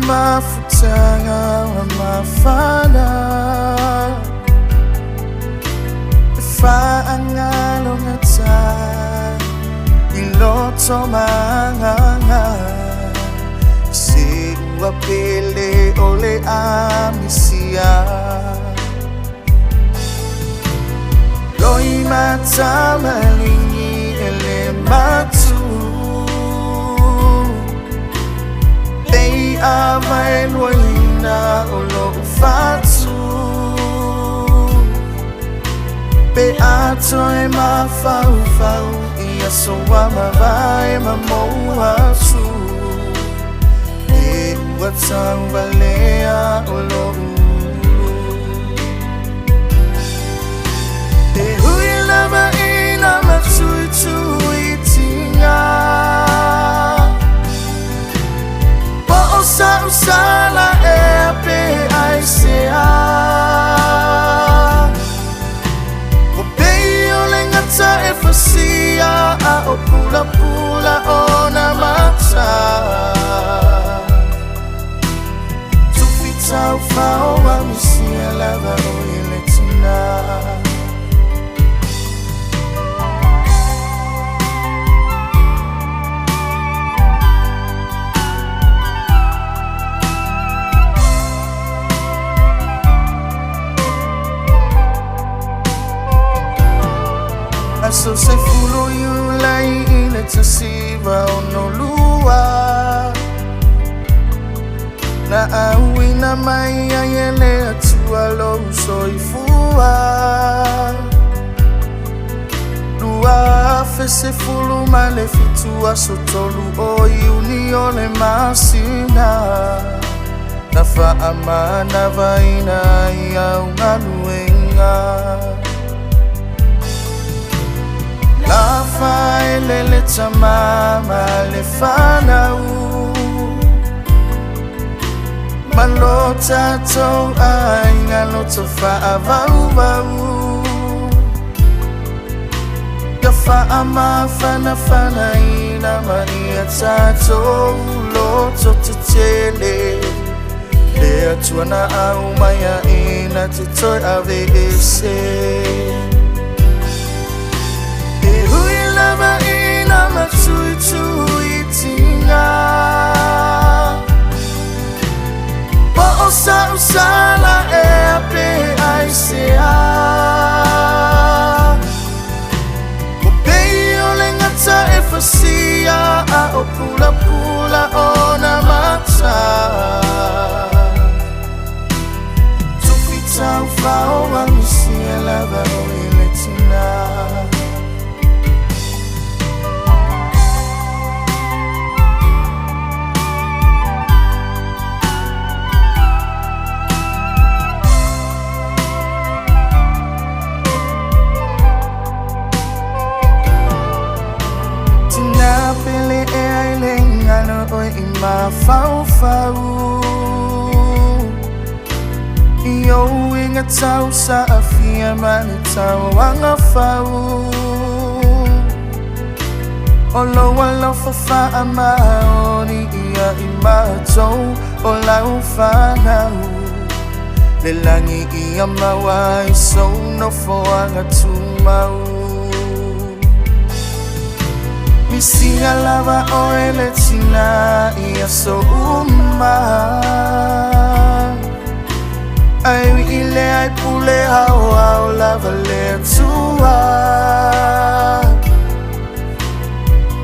mafutanga wa mafana Faangalo ngata Iloto manganga Si wapele ole amisia Loi mata malingi ele matu They are my loina olo fatu Be ato e ma fau fau Ia soa ma vai ma moa su E watang valea olo E hui lava ina ma tui tui tinga Po o sa usala e ape ai sea Sa e fasia a o pula pula o na mata Tu fita o fao a misia lava o eletina So se fulo you lai ile tasiva ono lua Na aui na mai ayele atua lo so ifua Lua fe se fulo male fitua so tolu o iuni ole masina Na fa amana vaina ia unganuenga La fai le tamama le fanau Malota to ai ngaloto fa avau Ya fa ama fana fana ina maria tato loto tutele Le atuana au maya ina tutoi ave ese Lava ina matsui tui tinga Po o sa usala e ape ai sea O pei o le ngata e fasia a o pula pula o na mata Tu fita o fao a misia lava o eletina Ma fau fau Yo inga tau sa afia mani tau anga fau Olo wala fa ama oni ia imatou o lau fanau Le langi ia mawai so no fo anga tumau Misia lava o eletina ia so Ai ile ai pule au lava le tua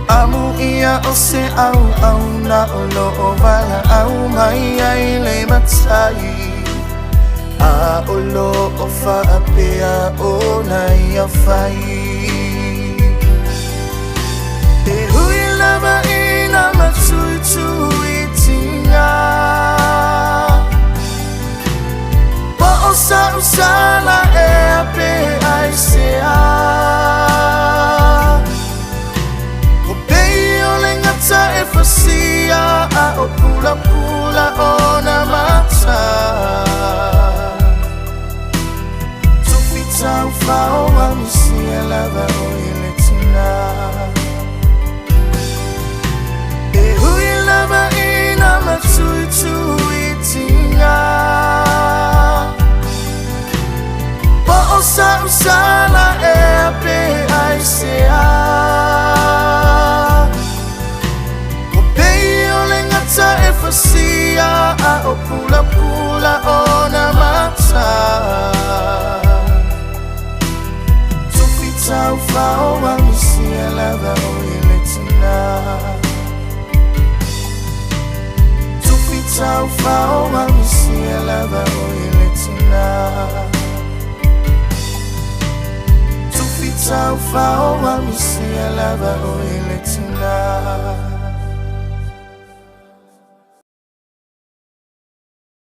Amu ia o se au na o lo o vala au mai ai le matai A o lo o fa apea o na ia fai Lava ina matsui tui tinga Po o sa usala e ape ai sea O pei o le ngata e fasia a o pula pula o na mata Tu fita o fao a misia lava o eletina Lava ina matsui tui sala e ape ai sea o peo le ngata e fasia a o pula pula o na mata tufi tau fao wa misia lava o ile tina tufi tau fao wa misia lava o ile tina Tau fao wa misia lava o ile tina